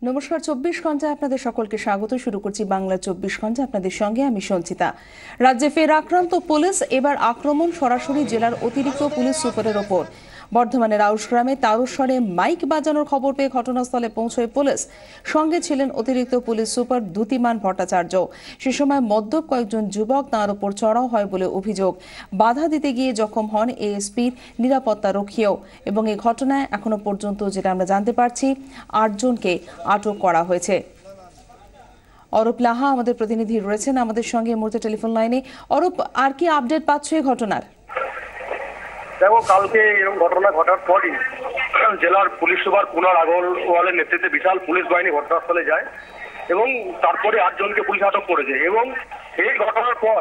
নমস্কার, 24 ঘন্টায় আপনাদের সকলকে স্বাগত। শুরু করছি বাংলা 24 ঘন্টা, আপনাদের সঙ্গে আমি সঞ্চিতা। রাজ্যে ফের আক্রান্ত পুলিশ, এবার আক্রমণ সরাসরি জেলার অতিরিক্ত পুলিশ সুপারের ওপর। বর্ধমানের আউশগ্রামে তারস্বরে মাইক বাজানোর খবর পেয়ে ঘটনাস্থলে পৌঁছয় পুলিশ। সঙ্গে ছিলেন অতিরিক্ত পুলিশ সুপার দ্যুতিমান ভট্টাচার্য। সে সময় মদ্যপ কয়েকজন যুবক তাঁর ওপর চড়াও হয় বলে অভিযোগ। বাধা দিতে গিয়ে জখম হন এএসপির নিরাপত্তা রক্ষীও। এবং এই ঘটনায় এখনো পর্যন্ত যেটা আমরা জানতে পারছি, 8 জনকে আটক করা হয়েছে। অরূপ লাহা আমাদের প্রতিনিধি রয়েছেন আমাদের সঙ্গে এই মুহূর্তে টেলিফোন লাইনে। অরূপ, আর কি আপডেট পাচ্ছ এই ঘটনার? দেখো, কালকে এরকম ঘটনা ঘটার পরই জেলার পুলিশ সুপার কুনাল আগরওয়ালের নেতৃত্বে বিশাল পুলিশ বাহিনী ঘটনাস্থলে যায় এবং তারপরে 8 জনকে পুলিশ আটক করেছে। এবং এই ঘটনার পর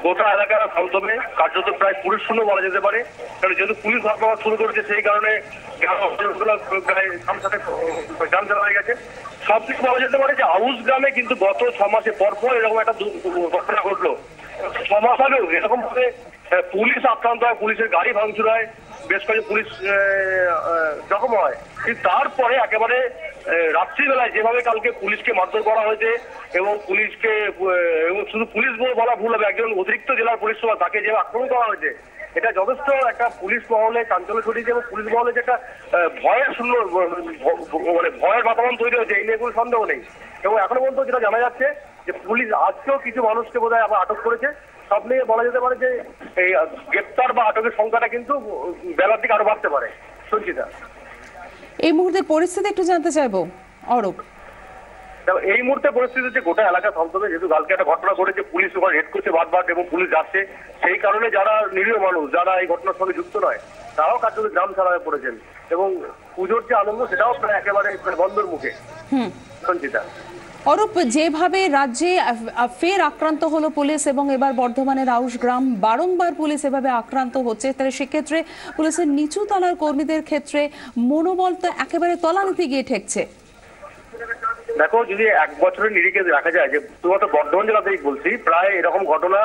গোটা এলাকার থমথমে, কার্যত প্রায় পুলিশ শূন্য বলা যেতে পারে। কারণ যেহেতু পুলিশ ধর্মঘট শুরু করেছে, সেই কারণে প্রায় সাথে জাম চালা হয়ে গেছে। সবকিছু বলা যেতে পারে যে আউশ গ্রামে কিন্তু গত 6 মাসে পরপর এরকম একটা ঘটনা ঘটলো। 6 মাস আগেও এরকম ভাবে পুলিশ আক্রান্ত হয়, পুলিশের গাড়ি ভাঙচুর হয়, বেশ কয়েকজন পুলিশ জখম হয়। কিন্তু তারপরে একেবারে রাত্রিবেলায় যেভাবে কালকে পুলিশকে মারধর করা হয়েছে এবং পুলিশকে, এবং শুধু পুলিশ বলা ভুল হবে, একজন অতিরিক্ত জেলার পুলিশ সুপার, তাকে যে আক্রমণ করা হয়েছে, এটা যথেষ্ট একটা পুলিশ মহলে চাঞ্চল্য ছড়িয়েছে এবং পুলিশ মহলে যে একটা ভয়ের শূন্য মানে ভয়ের বাতাবরণ তৈরি হয়েছে, এই নিয়ে কোনো সন্দেহ নেই। এবং এখনো পর্যন্ত যেটা জানা যাচ্ছে যে পুলিশ আজকেও কিছু মানুষকে বোধহয় আবার আটক করেছে। সব নিয়ে বলা যেতে পারে যে এই গ্রেপ্তার বা আটকের সংখ্যাটা কিন্তু বেলার দিকে আরো বাড়তে পারে। সঞ্চিতা, এই মুহূর্তের পরিস্থিতি একটু জানতে চাইবো অরূপ। এই মুহূর্তে পরিস্থিতি হচ্ছে গোটা এলাকা থমথমে, যেহেতু কালকে একটা ঘটনা ঘটেছে, পুলিশ ওখানে রেড করছে বারবার এবং পুলিশ যাচ্ছে। সেই কারণে যারা নিরীহ মানুষ, যারা এই ঘটনার সঙ্গে যুক্ত নয়, তারাও কার্যত গ্রাম ছাড়া হয়ে পড়েছেন এবং পুজোর যে আনন্দ, সেটাও প্রায় একেবারে বন্ধের মুখে। সঞ্চিতা, অরূপ, যেভাবে রাজ্যে ফের আক্রান্ত হলো পুলিশ এবং এবার বর্ধমানের আউশগ্রাম, বারংবার পুলিশ এভাবে আক্রান্ত হচ্ছে, তাহলে সেক্ষেত্রে পুলিশের নিচু তলার কর্মীদের ক্ষেত্রে মনোবল তো একেবারে তলানিতে গিয়ে ঠেকছে। দেখো, যদি 1 বছরের নিরিখে দেখা যায় যে শুধুমাত্র বর্ধমান জেলাতেই বলছি, প্রায় এরকম ঘটনা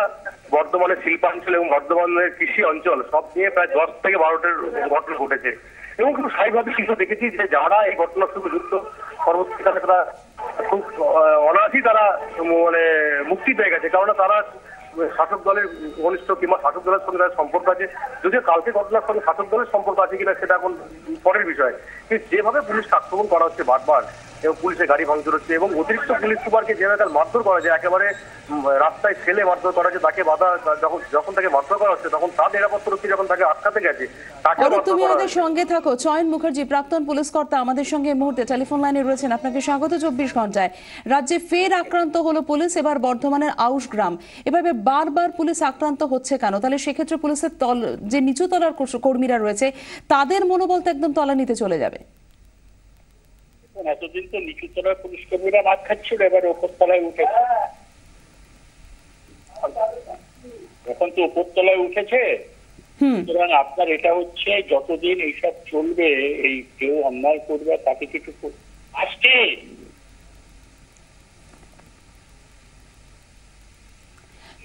বর্ধমানের শিল্পাঞ্চল এবং বর্ধমানের কৃষি অঞ্চল সব নিয়ে প্রায় 10 থেকে 12টার ঘটনা ঘটেছে। এবং কিন্তু স্বাভাবিকভাবে কিছু দেখেছি যে যারা এই ঘটনার সঙ্গে যুক্ত, পরবর্তীকালে তারা খুব অনায়াসেই তারা মানে মুক্তি পেয়ে গেছে, কারণ তারা শাসক দলের ঘনিষ্ঠ কিংবা শাসক দলের সঙ্গে তাদের সম্পর্ক আছে। যদিও কালকে ঘটনার সঙ্গে শাসক দলের সম্পর্ক আছে কিনা সেটা এখন পরের বিষয়। কিন্তু যেভাবে পুলিশকে আক্রমণ করা হচ্ছে বারবার এবং পুলিশের গাড়ি ভাঙচুর হচ্ছে এবং অতিরিক্ত পুলিশ সুপারকে যেভাবে তার মারধর করা যায়, একেবারে রাস্তায় ফেলে মারধর করা হচ্ছে, তাকে বাধা যখন তাকে মারধর করা হচ্ছে, তখন তার নিরাপত্তা রক্ষী যখন তাকে আটকাতে গেছে, তাকে তুমি আমাদের সঙ্গে থাকো। চয়ন মুখার্জি, প্রাক্তন পুলিশ কর্তা, আমাদের সঙ্গে এই মুহূর্তে টেলিফোন লাইনে রয়েছেন। আপনাকে স্বাগত 24 ঘন্টায়। রাজ্যে ফের আক্রান্ত হলো পুলিশ, এবার বর্ধমানের আউশগ্রাম। এভাবে বারবার পুলিশ আক্রান্ত হচ্ছে কেন? তাহলে সেক্ষেত্রে পুলিশের যে নিচু তলার কর্মীরা রয়েছে, তাদের মনোবল তো একদম তলানিতে চলে যাবে। এতদিন তো নিচু তলার পুলিশ কর্মীরা মাঠ খাচ্ছিল, এবার ওপর তলায় উঠেছে। এখন তো ওপর তলায় উঠেছে, সুতরাং আপনার এটা হচ্ছে যতদিন এইসব চলবে, এই কেউ অন্যায় করবে তাকে কিছু আসছে।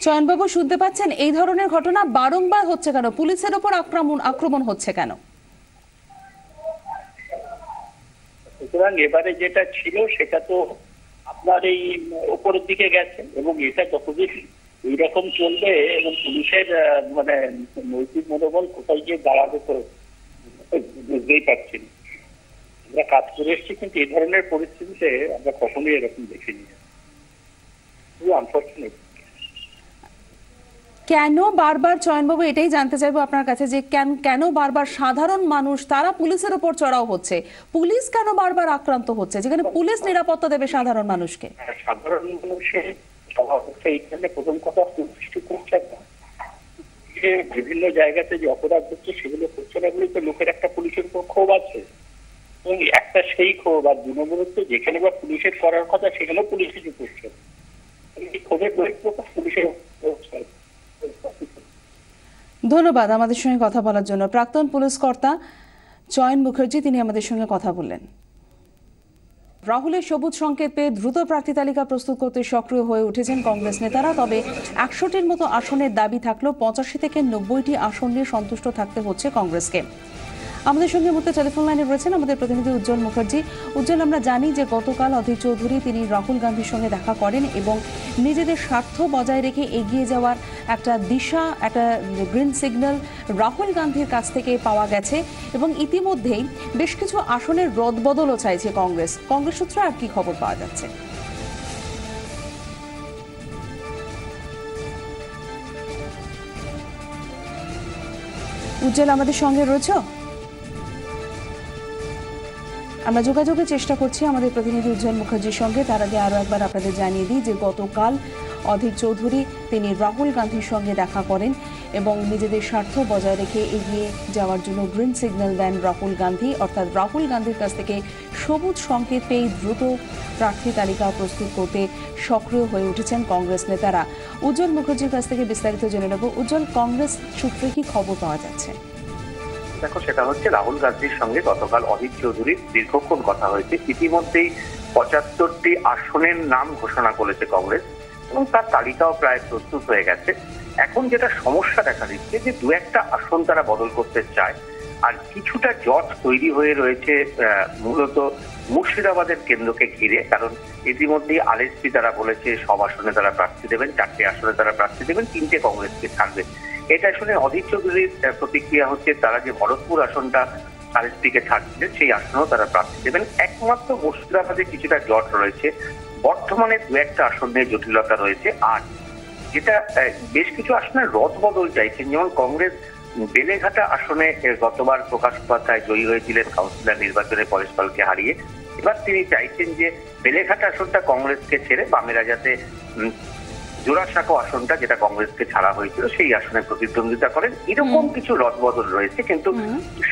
চয়নবাবু, শুনতে পাচ্ছেন? এই ধরনের ঘটনা বারংবার হচ্ছে কেন? পুলিশের ওপর আক্রমণ হচ্ছে কেন? সুতরাং এবারে যেটা ছিল সেটা তো আপনার এই উপরের দিকে গেছে এবং এটা যতদিন এইরকম চলবে এবং পুলিশের মানে নৈতিক মনোবল কোথায় গিয়ে দাঁড়াবে তো বুঝতেই পারছি না। আমরা কাজ করে এসেছি, কিন্তু এই ধরনের পরিস্থিতিতে আমরা কখনোই এরকম দেখিনি। আনফর্চুনেট। কেন বারবার, চয়নবাবু, এটাই জানতে চাইবো আপনার কাছে যে কেন বারবার সাধারণ মানুষ তারা পুলিশের ওপর চড়াও হচ্ছে? পুলিশ কেন বারবার আক্রান্ত হচ্ছে, যেখানে পুলিশ নিরাপত্তা দেবে সাধারণ মানুষকে? সাধারণ মানুষের এইখানে প্রথম কথা সৃষ্টি করছে না, যে বিভিন্ন জায়গাতে যে অপরাধ হচ্ছে সেগুলো করছে না বলে তো লোকের একটা পুলিশের উপর ক্ষোভ আছে এবং একটা সেই ক্ষোভ আর 2 নম্বর হচ্ছে যেখানে বা পুলিশের করার কথা সেখানেও পুলিশ কিছু করছে। এই ক্ষোভের বহিঃপ্রকাশ পুলিশের। ধন্যবাদ আমাদের সঙ্গে কথা বলার জন্য প্রাক্তন পুলিশ কর্তা চয়ন মুখার্জি, তিনি আমাদের সঙ্গে কথা বললেন। রাহুলের সবুজ সংকেত পেয়ে দ্রুত প্রার্থী তালিকা প্রস্তুত করতে সক্রিয় হয়ে উঠেছেন কংগ্রেস নেতারা। তবে 100টির মতো আসনের দাবি থাকলেও 85 থেকে 90টি আসন নিয়ে সন্তুষ্ট থাকতে হচ্ছে কংগ্রেসকে। আমাদের সঙ্গে মধ্যে টেলিফোন লাইনে রয়েছেন আমাদের প্রতিনিধি উজ্জ্বল মুখার্জি। উজ্জ্বল, আমরা জানি যে গতকাল অধীর চৌধুরী তিনি রাহুল গান্ধীর সঙ্গে দেখা করেন এবং নিজেদের স্বার্থ বজায় রেখে এগিয়ে যাওয়ার একটা দিশা, একটা গ্রিন সিগন্যাল রাহুল গান্ধীর কাছ থেকে পাওয়া গেছে এবং ইতিমধ্যেই বেশ কিছু আসনের রদবদলও চাইছে কংগ্রেস সূত্রে আর কি খবর পাওয়া যাচ্ছে? উজ্জ্বল, আমাদের সঙ্গে রয়েছে? আমরা যোগাযোগের চেষ্টা করছি আমাদের প্রতিনিধি উজ্জ্বল মুখার্জির সঙ্গে। তার আগে আরও একবার আপনাদের জানিয়ে দিই যে গতকাল অধীর চৌধুরী তিনি রাহুল গান্ধীর সঙ্গে দেখা করেন এবং নিজেদের স্বার্থ বজায় রেখে এগিয়ে যাওয়ার জন্য গ্রিন সিগন্যাল দেন রাহুল গান্ধী। অর্থাৎ রাহুল গান্ধীর কাছ থেকে সবুজ সংকেত পেয়ে দ্রুত প্রার্থী তালিকা প্রস্তুত করতে সক্রিয় হয়ে উঠেছেন কংগ্রেস নেতারা। উজ্জ্বল মুখার্জির কাছ থেকে বিস্তারিত জেনে নেব। উজ্জ্বল, কংগ্রেস সূত্রে কি খবর পাওয়া যাচ্ছে? দেখো, সেটা হচ্ছে রাহুল গান্ধীর সঙ্গে গতকাল অধীর চৌধুরীর দীর্ঘক্ষণ কথা হয়েছে। ইতিমধ্যেই 75টি আসনের নাম ঘোষণা করেছে কংগ্রেস এবং তার তালিকাও প্রায় প্রস্তুত হয়ে গেছে। এখন যেটা সমস্যা দেখা দিচ্ছে যে দু একটা আসন তারা বদল করতে চায়, আর কিছুটা জট তৈরি হয়ে রয়েছে মূলত মুর্শিদাবাদের কেন্দ্রকে ঘিরে। কারণ ইতিমধ্যেই আরএসপি তারা বলেছে সব আসনে তারা প্রার্থী দেবেন, 4টে আসনে তারা প্রার্থী দেবেন, 3টে কংগ্রেসকে ছাড়বে। এটা শুনে অধীর চৌধুরীর প্রতিক্রিয়া হচ্ছে তারা যে ভরতপুর আসনটা আরএসপিকে ছাড়ছিলেন সেই আসনেও তারা প্রার্থী দেবেন। একমাত্র মুর্শিদাবাদে কিছুটা জট রয়েছে, বর্তমানে দু একটা আসন নিয়ে জটিলতা রয়েছে। আর যেটা বেশ কিছু আসনের রদবদল চাইছেন, যেমন কংগ্রেস বেলেঘাটা আসনে গতবার প্রকাশ উপাধ্যায় জয়ী হয়েছিলেন কাউন্সিলর নির্বাচনে পরেশ পালকে হারিয়ে। এবার তিনি চাইছেন যে বেলেঘাটা আসনটা কংগ্রেসকে ছেড়ে বামেরা যাতে জোড়াসাঁকো আসনটা যেটা কংগ্রেসকে ছাড়া হয়েছিল সেই আসনে প্রতিদ্বন্দ্বিতা করেন। এরকম কিছু রদবদল রয়েছে, কিন্তু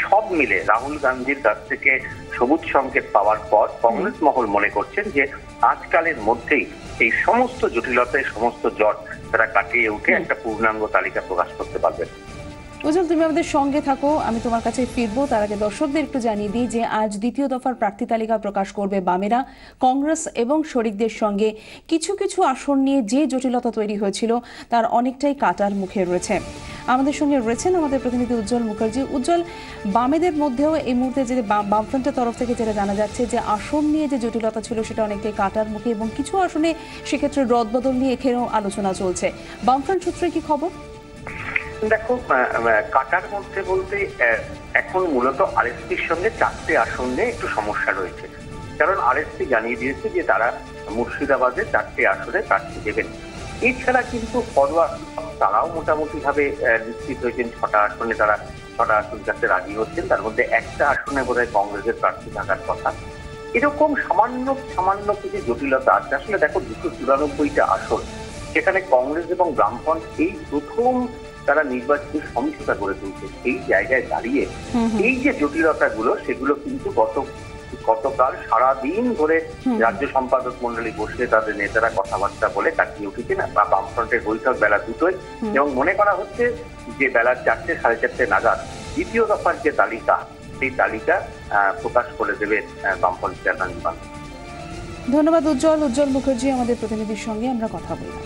সব মিলে রাহুল গান্ধীর কাছ থেকে সবুজ সংকেত পাওয়ার পর কংগ্রেস মহল মনে করছেন যে আজকালের মধ্যেই এই সমস্ত জটিলতায় সমস্ত জট তারা কাটিয়ে উঠে একটা পূর্ণাঙ্গ তালিকা প্রকাশ করতে পারবেন। উজ্জ্বল, তুমি আমাদের সঙ্গে থাকো, আমি তোমার কাছে ফিরবো। তার আগে দর্শকদের একটু জানিয়ে দিই যে আজ দ্বিতীয় দফার প্রার্থী তালিকা প্রকাশ করবে বামেরা। কংগ্রেস এবং শরিকদের সঙ্গে কিছু কিছু আসন নিয়ে যে জটিলতা তৈরি হয়েছিল তার অনেকটাই কাটার মুখে রয়েছে। আমাদের সঙ্গে রয়েছেন আমাদের প্রতিনিধি উজ্জ্বল মুখার্জি। উজ্জ্বল, বামেদের মধ্যেও এই মুহূর্তে যে বামফ্রন্টের তরফ থেকে যেটা জানা যাচ্ছে যে আসন নিয়ে যে জটিলতা ছিল সেটা অনেকটাই কাটার মুখে এবং কিছু আসনে সেক্ষেত্রে রদবদল নিয়ে এখানেও আলোচনা চলছে। বামফ্রন্ট সূত্রে কি খবর? দেখো, কাটার মধ্যে বলতে এখন মূলত আরএসপির সঙ্গে 4টে আসন নিয়ে একটু সমস্যা রয়েছে। কারণ আরএসপি জানিয়ে দিয়েছে যে তারা মুর্শিদাবাদে 4টে আসনে প্রার্থী দেবেন। এছাড়া কিন্তু ফরওয়ার্ড তারাও মোটামুটি ভাবে নিশ্চিত হয়েছেন 6টা আসনে তারা 6টা আসন যাতে রাজি হচ্ছেন, তার মধ্যে একটা আসনে বোধহয় কংগ্রেসের প্রার্থী থাকার কথা। এরকম সামান্য কিছু জটিলতা আছে। আসলে দেখো, 294টা আসন, সেখানে কংগ্রেস এবং বামফ্রন্ট এই প্রথম তারা নির্বাচনী সমঝোতা করে তুলছে। এই জায়গায় দাঁড়িয়ে এই যে জটিলতাগুলো সেগুলো কিন্তু গতকাল সারাদিন ধরে রাজ্য সম্পাদক মন্ডলী বসে তাদের নেতারা কথাবার্তা বলে কাটিয়ে উঠেছেন বা বামফ্রন্টের বৈঠক বেলা 2টোয়, এবং মনে করা হচ্ছে যে বেলা 4টে 4:30 নাগাদ দ্বিতীয় দফার যে তালিকা সেই তালিকা প্রকাশ করে দেবে বামফ্রন্ট চেয়ারম্যান। ধন্যবাদ উজ্জ্বল মুখার্জি, আমাদের প্রতিনিধির সঙ্গে আমরা কথা বললাম।